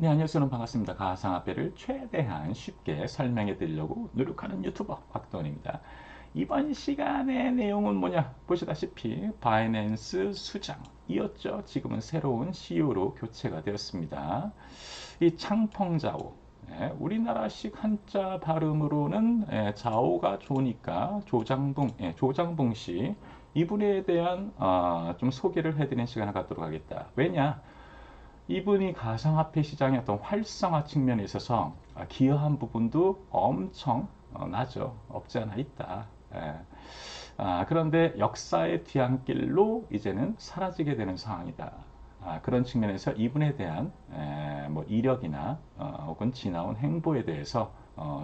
네, 안녕하세요. 반갑습니다. 가상화폐를 최대한 쉽게 설명해 드리려고 노력하는 유튜버 곽도원입니다. 이번 시간의 내용은 뭐냐? 보시다시피 바이낸스 수장이었죠. 지금은 새로운 CEO로 교체가 되었습니다. 이 창펑자오. 우리나라식 한자 발음으로는 자오가 좋으니까 조장봉 씨 이분에 대한 좀 소개를 해드리는 시간을 갖도록 하겠다. 왜냐? 이분이 가상화폐 시장의 어떤 활성화 측면에 있어서 기여한 부분도 엄청 나죠. 없지 않아 있다. 예. 그런데 역사의 뒤안길로 이제는 사라지게 되는 상황이다. 그런 측면에서 이분에 대한 뭐 이력이나 혹은 지나온 행보에 대해서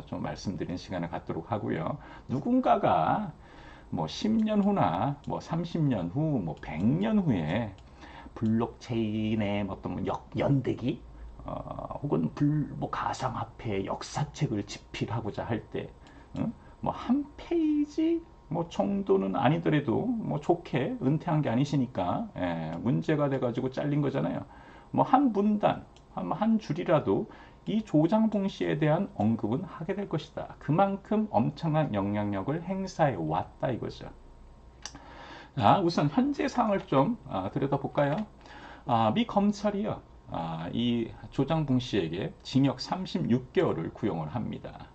좀 말씀드리는 시간을 갖도록 하고요. 누군가가 뭐 10년 후나 뭐 30년 후, 뭐 100년 후에 블록체인의 어떤 연대기 혹은 뭐 가상화폐 역사책을 집필하고자 할 때 뭐 한 페이지 뭐 정도는 아니더라도 뭐 좋게 은퇴한 게 아니시니까 문제가 돼가지고 잘린 거잖아요. 뭐 한 문단 한 줄이라도 이 조장봉 씨에 대한 언급은 하게 될 것이다. 그만큼 엄청난 영향력을 행사해 왔다 이거죠. 우선 현재 상황을 좀 들여다볼까요? 미 검찰이요. 이 조장봉 씨에게 징역 36개월을 구형을 합니다.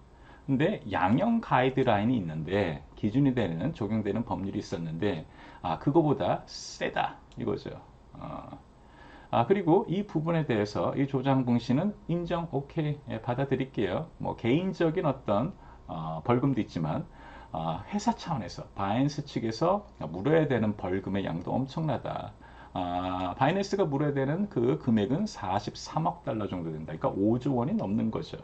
근데 양형 가이드라인이 있는데 기준이 되는 적용되는 법률이 있었는데 그거보다 세다 이거죠. 그리고 이 부분에 대해서 이 조장봉 씨는 인정 오케이 받아들일게요. 뭐 개인적인 어떤 벌금도 있지만 회사 차원에서 바이낸스 측에서 물어야 되는 벌금의 양도 엄청나다. 바이낸스가 물어야 되는 그 금액은 43억 달러 정도 된다. 그러니까 5조 원이 넘는 거죠.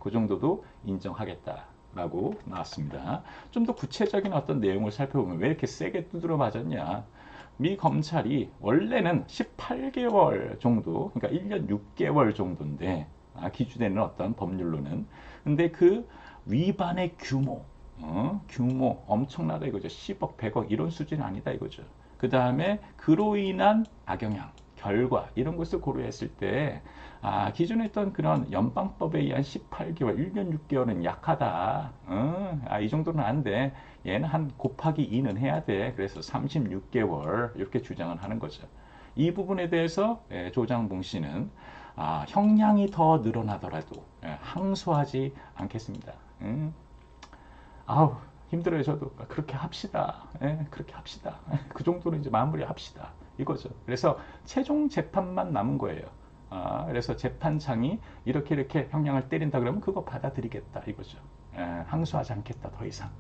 그 정도도 인정하겠다라고 나왔습니다. 좀 더 구체적인 어떤 내용을 살펴보면 왜 이렇게 세게 두드려 맞았냐? 미 검찰이 원래는 18개월 정도, 그러니까 1년 6개월 정도인데 기준되는 어떤 법률로는. 근데 그 위반의 규모 엄청나다 이거죠. 10억, 100억 이런 수준이 아니다 이거죠. 그 다음에 그로 인한 악영향, 결과 이런 것을 고려했을 때 기존에 있던 그런 연방법에 의한 18개월, 1년 6개월은 약하다. 이 정도는 안 돼. 얘는 한 곱하기 2는 해야 돼. 그래서 36개월 이렇게 주장을 하는 거죠. 이 부분에 대해서 조장봉 씨는 형량이 더 늘어나더라도 항소하지 않겠습니다. 아우 힘들어요 저도. 그렇게 합시다. 그렇게 합시다. 그 정도는 이제 마무리 합시다 이거죠. 그래서 최종 재판만 남은 거예요. 그래서 재판장이 이렇게 형량을 때린다 그러면 그거 받아들이겠다 이거죠. 항소하지 않겠다 더 이상.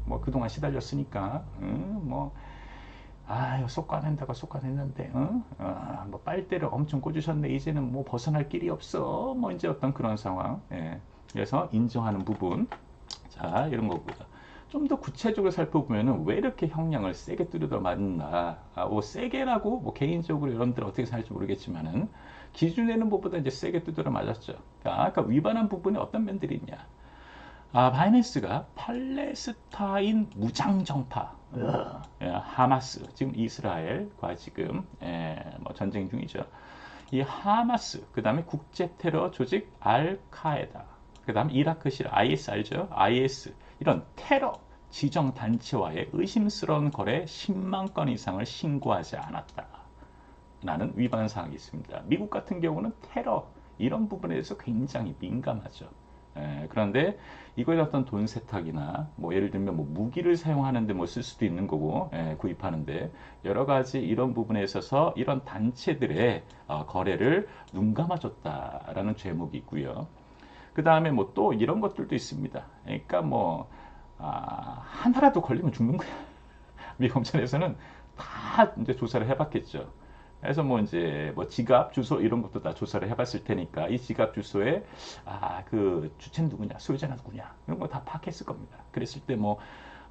뭐 그동안 시달렸으니까 뭐 속관낸다가 속관냈는데 뭐 빨대를 엄청 꽂으셨네 이제는 뭐 벗어날 길이 없어 뭐 이제 어떤 그런 상황. 그래서 인정하는 부분. 자, 이런 거고요. 좀 더 구체적으로 살펴보면은 왜 이렇게 형량을 세게 뚜려도 맞나? 뭐 세게라고 뭐 개인적으로 여러분들 어떻게 생각할지 모르겠지만은 기준에는 것보다 이제 세게 두드려 맞았죠. 그러니까 위반한 부분에 어떤 면들이 있냐? 바이낸스가 팔레스타인 무장정파, 하마스, 지금 이스라엘과 지금 뭐 전쟁 중이죠. 이 하마스, 그 다음에 국제 테러 조직 알카에다, 그 다음에 이라크 시리 IS 알죠? IS 이런 테러 지정 단체와의 의심스러운 거래 10만 건 이상을 신고하지 않았다. 라는 위반 사항이 있습니다. 미국 같은 경우는 테러 이런 부분에 대해서 굉장히 민감하죠. 그런데 이거에 어떤 돈 세탁이나 뭐 예를 들면 뭐 무기를 사용하는데 뭐 쓸 수도 있는 거고 구입하는데 여러 가지 이런 부분에 있어서 이런 단체들의 거래를 눈 감아줬다라는 죄목이 있고요. 그 다음에 뭐 또 이런 것들도 있습니다. 그러니까 뭐 하나라도 걸리면 죽는 거야. 미 검찰에서는 다 이제 조사를 해봤겠죠. 그래서 뭐 이제 뭐 지갑 주소 이런 것도 다 조사를 해봤을 테니까 이 지갑 주소에 그 주체는 누구냐, 소유자는 누구냐 이런 거 다 파악했을 겁니다. 그랬을 때 뭐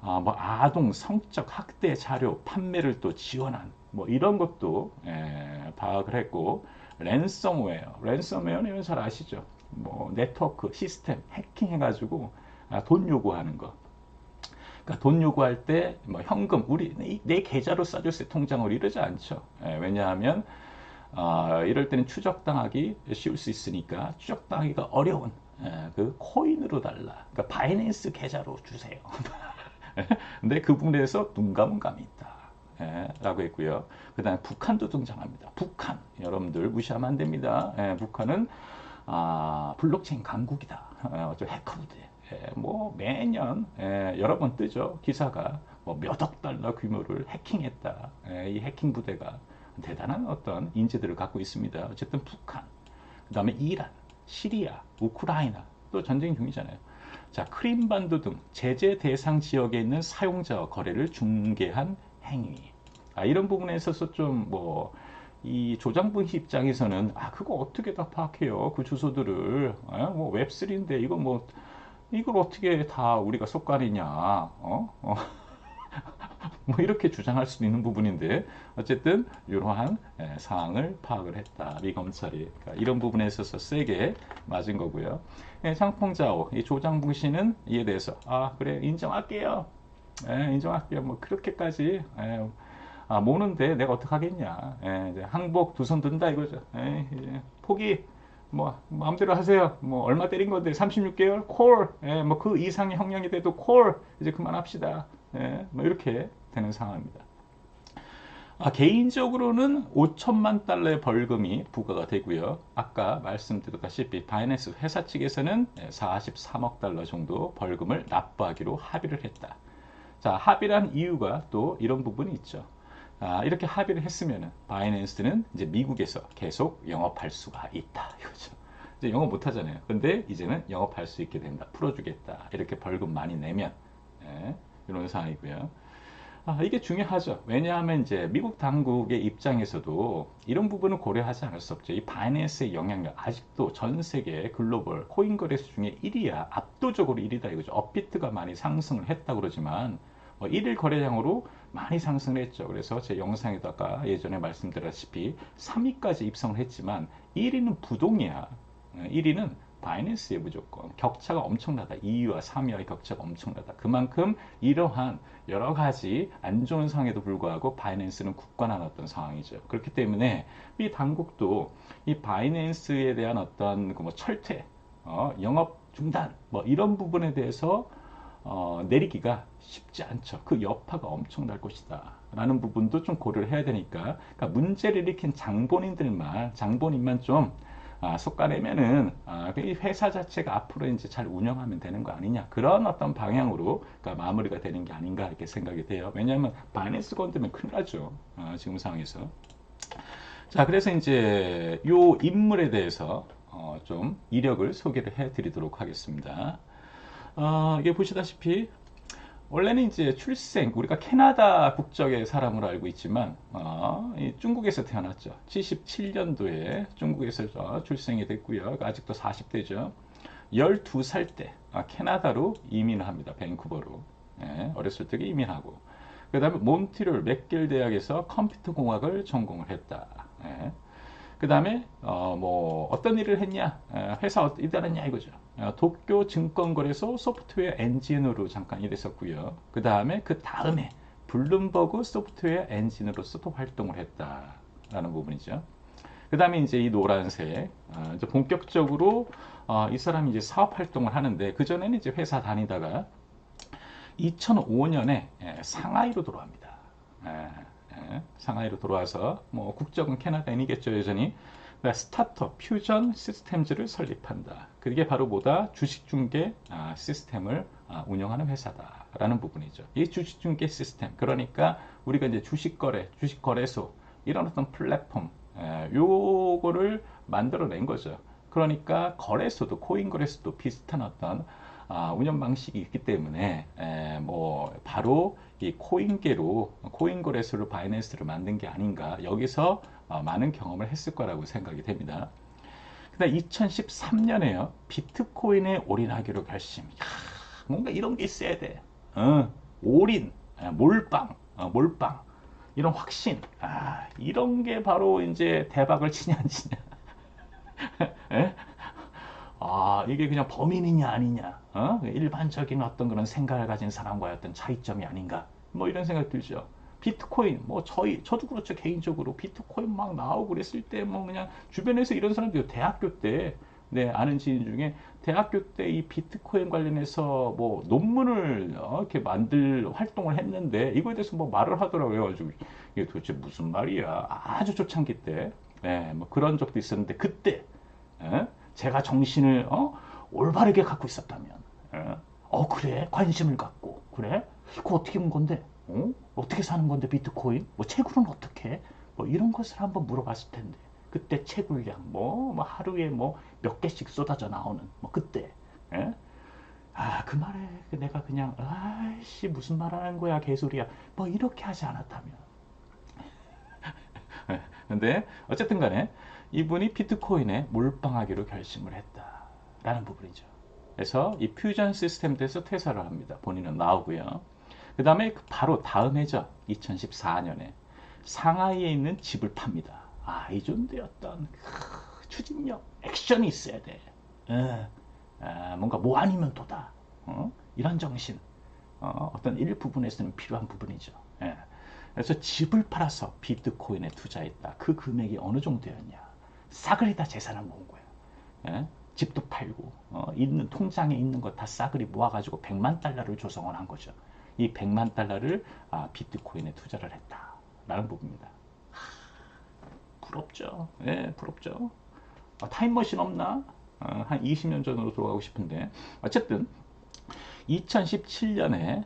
뭐 아동 성적 학대 자료 판매를 또 지원한 뭐 이런 것도 파악을 했고 랜섬웨어는 잘 아시죠? 뭐 네트워크 시스템 해킹해가지고 돈 요구하는 거. 그러니까 돈 요구할 때 뭐 현금 우리 내 계좌로 써주세요 통장으로 이러지 않죠. 왜냐하면 이럴 때는 추적당하기 쉬울 수 있으니까 추적당하기가 어려운 그 코인으로 달라. 그러니까 바이낸스 계좌로 주세요. 근데 그 부분에 대해서 눈 감은 감이 있다. 라고 했고요. 그 다음에 북한도 등장합니다. 북한. 여러분들 무시하면 안 됩니다. 북한은 블록체인 강국이다. 해커부대. 뭐 매년 여러 번 뜨죠. 기사가 뭐 몇 억 달러 규모를 해킹했다. 이 해킹 부대가 대단한 어떤 인재들을 갖고 있습니다. 어쨌든 북한, 그 다음에 이란, 시리아, 우크라이나 또 전쟁 중이잖아요. 자, 크림반도 등 제재 대상 지역에 있는 사용자와 거래를 중개한 행위. 이런 부분에 있어서 좀 뭐 이 조장분 입장에서는 그거 어떻게 다 파악해요? 그 주소들을 뭐 웹3인데 이거 뭐 이걸 어떻게 다 우리가 속간이냐? 뭐 이렇게 주장할 수도 있는 부분인데 어쨌든 이러한 사항을 파악을 했다. 미 검찰이 그러니까 이런 부분에 있어서 세게 맞은 거고요. 장펑자오 이 조장붕 씨는 이에 대해서 그래 인정할게요. 인정할게요. 뭐 그렇게까지 모는데 내가 어떡하겠냐. 이제 항복 두 손 든다 이거죠. 이제 포기 뭐 마음대로 하세요. 뭐 얼마 때린 건데 36개월 콜. 뭐 그 이상의 형량이 돼도 콜. 이제 그만합시다. 뭐 이렇게 되는 상황입니다. 개인적으로는 5천만 달러의 벌금이 부과가 되고요. 아까 말씀드렸다시피 바이낸스 회사 측에서는 43억 달러 정도 벌금을 납부하기로 합의를 했다. 자, 합의란 이유가 또 이런 부분이 있죠. 이렇게 합의를 했으면 바이낸스는 이제 미국에서 계속 영업할 수가 있다. 이거죠. 이제 영업 못 하잖아요. 근데 이제는 영업할 수 있게 된다. 풀어주겠다. 이렇게 벌금 많이 내면 이런 상황이고요. 이게 중요하죠. 왜냐하면 이제 미국 당국의 입장에서도 이런 부분을 고려하지 않을 수 없죠. 이 바이낸스의 영향력 아직도 전 세계 글로벌 코인 거래소 중에 1위야. 압도적으로 1위다 이거죠. 업비트가 많이 상승을 했다 그러지만 1일 거래량으로 많이 상승을 했죠. 그래서 제 영상에다가 예전에 말씀드렸다시피 3위까지 입성을 했지만 1위는 부동이야. 1위는 바이낸스의 무조건 격차가 엄청나다. 2위와 3위와의 격차가 엄청나다. 그만큼 이러한 여러 가지 안 좋은 상황에도 불구하고 바이낸스는 굳건한 어떤 상황이죠. 그렇기 때문에 이 당국도 이 바이낸스에 대한 어떤 뭐 철퇴, 영업 중단 뭐 이런 부분에 대해서 내리기가 쉽지 않죠. 그 여파가 엄청날 것이다. 라는 부분도 좀 고려를 해야 되니까 그러니까 문제를 일으킨 장본인만 좀 속가내면은 이 회사 자체가 앞으로 이제 잘 운영하면 되는 거 아니냐 그런 어떤 방향으로 그러니까 마무리가 되는 게 아닌가 이렇게 생각이 돼요. 왜냐하면 바이낸스 건드면 큰일 나죠. 지금 상황에서. 자, 그래서 이제 요 인물에 대해서 좀 이력을 소개를 해드리도록 하겠습니다. 이게 보시다시피 원래는 이제 출생 우리가 캐나다 국적의 사람으로 알고 있지만 중국에서 태어났죠. 77년도에 중국에서 출생이 됐고요. 아직도 40대죠. 12살 때 캐나다로 이민을 합니다. 밴쿠버로. 어렸을 때 이민하고 그 다음에 몬트리올 맥길 대학에서 컴퓨터 공학을 전공을 했다. 그 다음에 뭐 어떤 일을 했냐, 회사 어디 다녔냐 이거죠. 도쿄 증권거래소 소프트웨어 엔지니어로 잠깐 일했었고요. 그 다음에 블룸버그 소프트웨어 엔지니어로서도 활동을 했다라는 부분이죠. 그 다음에 이제 이 노란색 이제 본격적으로 이 사람이 이제 사업 활동을 하는데 그 전에는 이제 회사 다니다가 2005년에 상하이로 돌아옵니다. 상하이로 돌아와서 뭐 국적은 캐나다인이겠죠 여전히. 스타트업 퓨전 시스템즈를 설립한다. 그게 바로 뭐다? 주식중개 시스템을 운영하는 회사다라는 부분이죠. 이 주식중개 시스템, 그러니까 우리가 이제 주식거래소 이런 어떤 플랫폼, 요거를 만들어낸 거죠. 그러니까 거래소도 코인 거래소도 비슷한 어떤 운영 방식이 있기 때문에 뭐 바로 이 코인계로 코인 거래소를 바이낸스를 만든 게 아닌가 여기서 많은 경험을 했을 거라고 생각이 됩니다. 그다음 2013년에요 비트코인에 올인하기로 결심. 뭔가 이런 게 있어야 돼. 올인, 몰빵 이런 확신. 이런 게 바로 이제 대박을 치냐 안 치냐. 이게 그냥 범인이냐 아니냐, 일반적인 어떤 그런 생각을 가진 사람과의 어떤 차이점이 아닌가, 뭐 이런 생각 들죠. 비트코인, 뭐 저도 그렇죠. 개인적으로 비트코인 막 나오고 그랬을 때 뭐 그냥 주변에서 이런 사람들 대학교 때, 네, 아는 지인 중에 대학교 때 이 비트코인 관련해서 뭐 논문을 이렇게 만들 활동을 했는데 이거에 대해서 뭐 말을 하더라고요. 가지고 이게 도대체 무슨 말이야? 아주 초창기 때, 네, 뭐 그런 적도 있었는데 그때 제가 정신을 올바르게 갖고 있었다면, 예, 그래 관심을 갖고 그래 그거 어떻게 본 건데, 어떻게 사는 건데 비트코인 뭐 채굴은 어떻게 뭐 이런 것을 한번 물어봤을 텐데 그때 채굴량 뭐 하루에 뭐 몇 개씩 쏟아져 나오는 뭐 그때, 예? 그 말에 내가 그냥 아이씨 무슨 말 하는 거야 개소리야 뭐 이렇게 하지 않았다면. 근데 어쨌든 간에 이분이 비트코인에 몰빵하기로 결심을 했다라는 부분이죠. 그래서 이 퓨전 시스템에서 퇴사를 합니다. 본인은 나오고요. 그 다음에 바로 다음 해죠. 2014년에 상하이에 있는 집을 팝니다. 이 정도의 어떤 추진력, 액션이 있어야 돼. 뭔가 뭐 아니면 도다. 이런 정신, 어떤 일부분에서는 필요한 부분이죠. 예. 그래서 집을 팔아서 비트코인에 투자했다. 그 금액이 어느 정도였냐? 싸그리 다 재산을 모은 거예요. 예? 집도 팔고 있는 통장에 있는 거 다 싸그리 모아가지고 100만 달러를 조성을 한 거죠. 이 100만 달러를 비트코인에 투자를 했다라는 부분입니다. 부럽죠. 예, 부럽죠. 타임머신 없나? 한 20년 전으로 돌아가고 싶은데 어쨌든 2017년에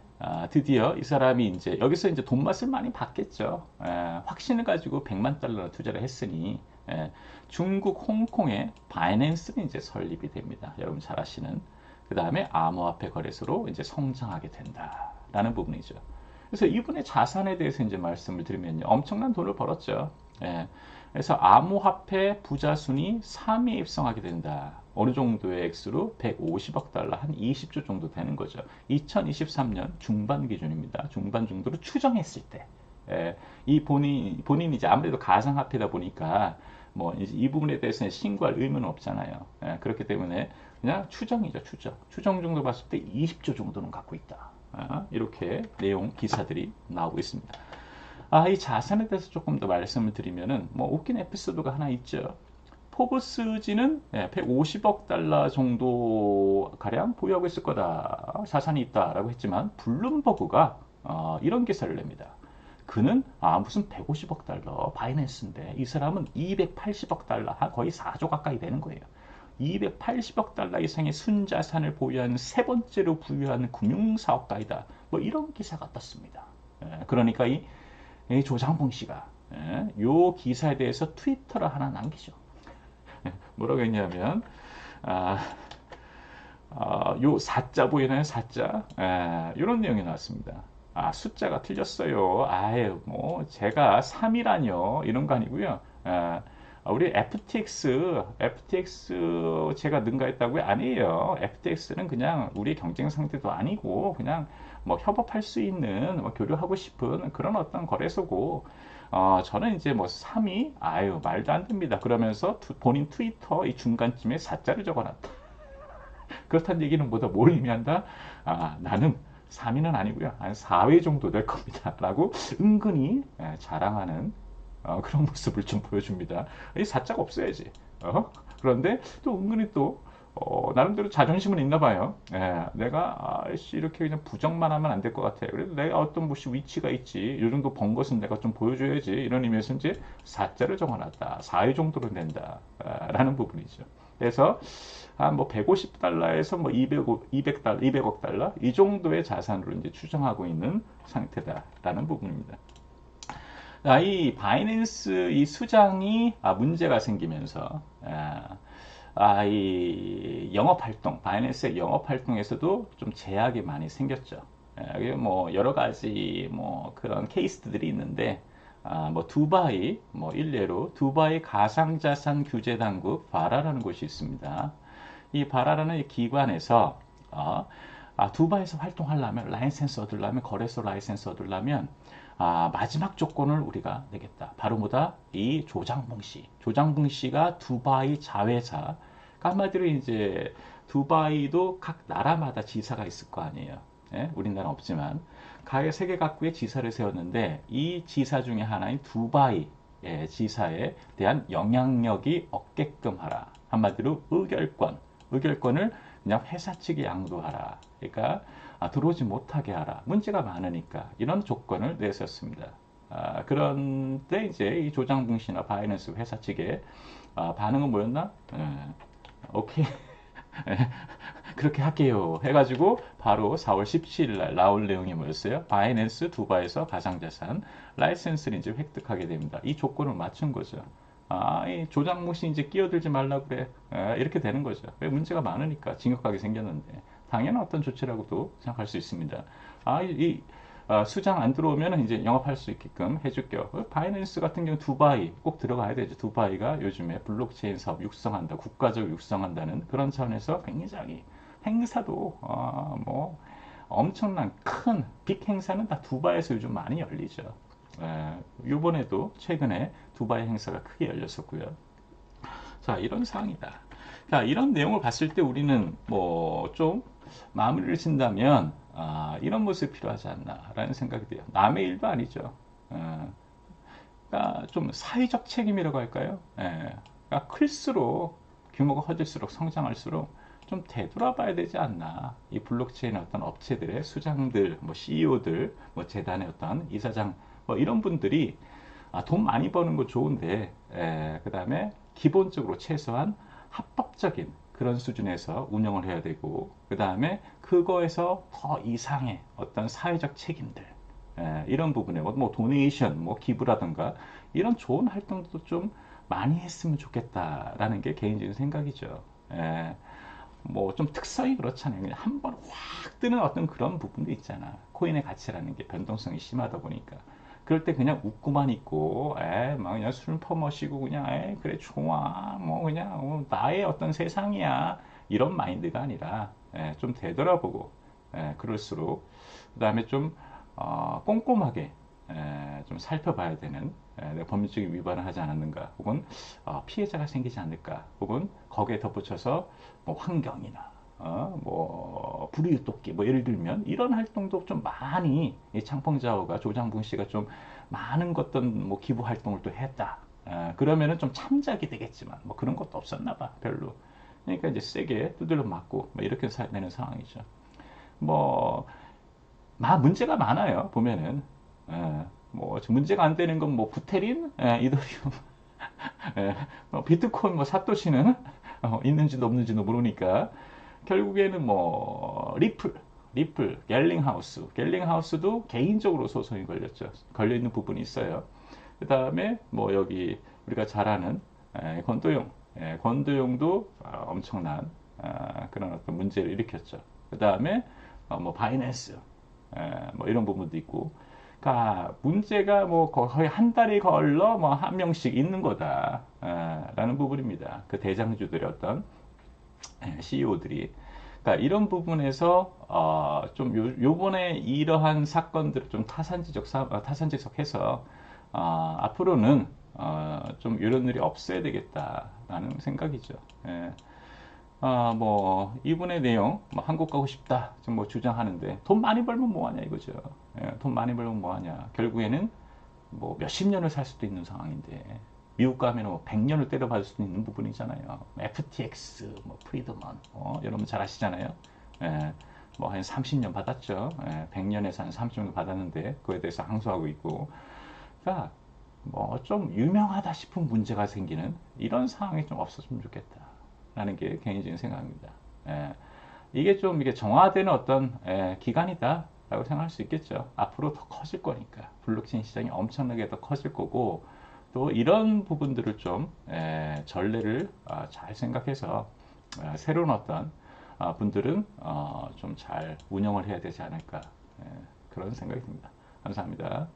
드디어 이 사람이 이제 여기서 이제 돈 맛을 많이 봤겠죠. 확신을 가지고 100만 달러 투자를 했으니 중국 홍콩에 바이낸스는 이제 설립이 됩니다. 여러분 잘 아시는. 그 다음에 암호화폐 거래소로 이제 성장하게 된다라는 부분이죠. 그래서 이분의 자산에 대해서 이제 말씀을 드리면요, 엄청난 돈을 벌었죠. 그래서 암호화폐 부자 순위 3위에 입성하게 된다. 어느 정도의 액수로 150억 달러, 한 20조 정도 되는 거죠. 2023년 중반 기준입니다. 중반 정도로 추정했을 때. 이 본인이 이제 아무래도 가상화폐다 보니까 뭐 이제 이 부분에 대해서는 신고할 의무는 없잖아요. 그렇기 때문에 그냥 추정이죠, 추정. 추정 정도 봤을 때 20조 정도는 갖고 있다. 이렇게 내용 기사들이 나오고 있습니다. 이 자산에 대해서 조금 더 말씀을 드리면은 뭐 웃긴 에피소드가 하나 있죠. 포브스지는 150억 달러 정도 가량 보유하고 있을 거다, 자산이 있다라고 했지만 블룸버그가 이런 기사를 냅니다. 그는 무슨 150억 달러 바이낸스인데 이 사람은 280억 달러, 거의 4조 가까이 되는 거예요. 280억 달러 이상의 순자산을 보유한 세 번째로 부유한 금융사업가이다. 뭐 이런 기사가 떴습니다. 그러니까 이 조장봉 씨가 이 기사에 대해서 트위터를 하나 남기죠. 뭐라고 했냐면 요 사자 보이나요? 사자. 이런 내용이 나왔습니다. 숫자가 틀렸어요. 뭐 제가 3이라뇨 이런 거 아니고요. 우리 FTX 제가 능가했다고요? 아니에요. FTX는 그냥 우리 경쟁 상대도 아니고 그냥 뭐 협업할 수 있는, 뭐 교류하고 싶은 그런 어떤 거래소고, 저는 이제 뭐 3위 말도 안 됩니다. 그러면서 본인 트위터 이 중간쯤에 사자를 적어놨다. 그렇다는 얘기는 뭐다, 뭘 의미한다? 나는 3위는 아니고요, 한 4위 정도 될 겁니다 라고 은근히 자랑하는 그런 모습을 좀 보여줍니다. 이 사자가 없어야지. 그런데 또 은근히 또 나름대로 자존심은 있나 봐요. 내가 이렇게 그냥 부정만 하면 안 될 것 같아. 그래도 내가 어떤 위치가 있지. 이 정도 번 것은 내가 좀 보여줘야지. 이런 의미에서 이제 사자를 적어놨다. 4위 정도로 낸다. 라는 부분이죠. 그래서 뭐 150달러에서 뭐 200억 달러 이 정도의 자산으로 이제 추정하고 있는 상태다라는 부분입니다. 이 바이낸스 이 수장이 문제가 생기면서 이 영업활동, 바이낸스의 영업활동에서도 좀 제약이 많이 생겼죠. 뭐 여러 가지 뭐 그런 케이스들이 있는데, 뭐 두바이, 뭐 일례로 두바이 가상자산 규제 당국 바라라는 곳이 있습니다. 이 바라라는 이 기관에서 두바이에서 활동하려면, 라이센스 얻으려면, 거래소 라이센스 얻으려면 마지막 조건을 우리가 내겠다. 바로 뭐다? 이 조장봉 씨가 두바이 자회사, 한마디로 이제 두바이도 각 나라마다 지사가 있을 거 아니에요. 예, 우리나라는 없지만 가해 3개 각국의 지사를 세웠는데 이 지사 중에 하나인 두바이 지사에 대한 영향력이 없게끔 하라. 한마디로 의결권을 그냥 회사 측에 양도하라. 그러니까 들어오지 못하게 하라. 문제가 많으니까 이런 조건을 내세웠습니다. 그런데 이제 이 조장붕 씨나 바이낸스 회사 측에 반응은 뭐였나? 오케이. 그렇게 할게요. 해가지고 바로 4월 17일 날 나올 내용이 뭐였어요? 바이낸스 두바이에서 가상자산 라이센스를 이제 획득하게 됩니다. 이 조건을 맞춘 거죠. 이 조장무 씨 이제 끼어들지 말라고 그래. 이렇게 되는 거죠. 왜 문제가 많으니까 징역하게 생겼는데 당연한 어떤 조치라고도 생각할 수 있습니다. 수장 안 들어오면 이제 영업할 수 있게끔 해줄게요. 바이낸스 같은 경우 두바이 꼭 들어가야 되죠. 두바이가 요즘에 블록체인 사업 육성한다, 국가적으로 육성한다는 그런 차원에서 굉장히 행사도 뭐 엄청난 큰 빅 행사는 다 두바이에서 요즘 많이 열리죠. 이번에도 최근에 두바이 행사가 크게 열렸었고요. 자, 이런 사항이다. 자, 이런 내용을 봤을 때 우리는 뭐 좀 마무리를 진다면 이런 모습이 필요하지 않나라는 생각이 돼요. 남의 일도 아니죠. 그러니까 좀 사회적 책임이라고 할까요? 그러니까 클수록 규모가 커질수록 성장할수록 좀 되돌아봐야 되지 않나. 이 블록체인 어떤 업체들의 수장들, 뭐 CEO들, 뭐 재단의 어떤 이사장, 뭐 이런 분들이 돈 많이 버는 거 좋은데, 그 다음에 기본적으로 최소한 합법적인 그런 수준에서 운영을 해야 되고, 그 다음에 그거에서 더 이상의 어떤 사회적 책임들, 이런 부분에 뭐 도네이션, 뭐 기부라든가 이런 좋은 활동도 좀 많이 했으면 좋겠다라는 게 개인적인 생각이죠. 뭐 좀 특성이 그렇잖아요. 그냥 한 번 확 뜨는 어떤 그런 부분도 있잖아. 코인의 가치라는 게 변동성이 심하다 보니까. 그럴 때 그냥 웃고만 있고, 막 그냥 술 퍼마시고 그냥, 그래 좋아, 뭐 그냥 나의 어떤 세상이야 이런 마인드가 아니라 좀 되돌아보고, 그럴수록 그 다음에 좀 꼼꼼하게 좀 살펴봐야 되는 내가 법률적인 위반을 하지 않았는가, 혹은 피해자가 생기지 않을까, 혹은 거기에 덧붙여서 뭐 환경이나 뭐 불이웃돕기, 뭐 예를 들면 이런 활동도 좀 많이 이 창펑자오가 조장붕 씨가 좀 많은 것던 뭐 기부 활동을 또 했다. 그러면은 좀 참작이 되겠지만 뭐 그런 것도 없었나 봐 별로. 그러니까 이제 세게 두들겨 맞고 뭐 이렇게 되는 상황이죠. 뭐 문제가 많아요 보면은. 뭐 문제가 안 되는 건 뭐 부테린, 이더리움, 비트코인, 뭐 사토시는 있는지도 없는지도 모르니까 결국에는 뭐 리플, 갤링하우스도 개인적으로 소송이 걸려 있는 부분이 있어요. 그 다음에 뭐 여기 우리가 잘 아는 권도용도 엄청난 그런 어떤 문제를 일으켰죠. 그 다음에 뭐 바이낸스, 뭐 이런 부분도 있고. 그러니까 문제가 뭐 거의 한 달이 걸러 뭐 한 명씩 있는 거다라는 부분입니다. 그 대장주들의 어떤 CEO들이. 그러니까 이런 부분에서 좀 요번에 이러한 사건들을 좀 타산지석해서 앞으로는 좀 이런 일이 없어야 되겠다라는 생각이죠. 뭐 이분의 내용, 뭐 한국 가고 싶다 좀 뭐 주장하는데 돈 많이 벌면 뭐하냐 이거죠. 돈 많이 벌면 뭐하냐. 결국에는 뭐 몇십 년을 살 수도 있는 상황인데 미국 가면 뭐 100년을 때려받을 수도 있는 부분이잖아요. FTX, 뭐 프리드먼, 여러분 잘 아시잖아요. 뭐 한 30년 받았죠. 100년에서 한 30년 받았는데 그거에 대해서 항소하고 있고. 그러니까 뭐 좀 유명하다 싶은 문제가 생기는 이런 상황이 좀 없었으면 좋겠다라는 게 개인적인 생각입니다. 이게 좀 이게 정화되는 어떤 기간이다. 라고 생각할 수 있겠죠. 앞으로 더 커질 거니까. 블록체인 시장이 엄청나게 더 커질 거고, 또 이런 부분들을 좀 전례를 잘 생각해서 새로운 어떤 분들은 좀 잘 운영을 해야 되지 않을까, 그런 생각이 듭니다. 감사합니다.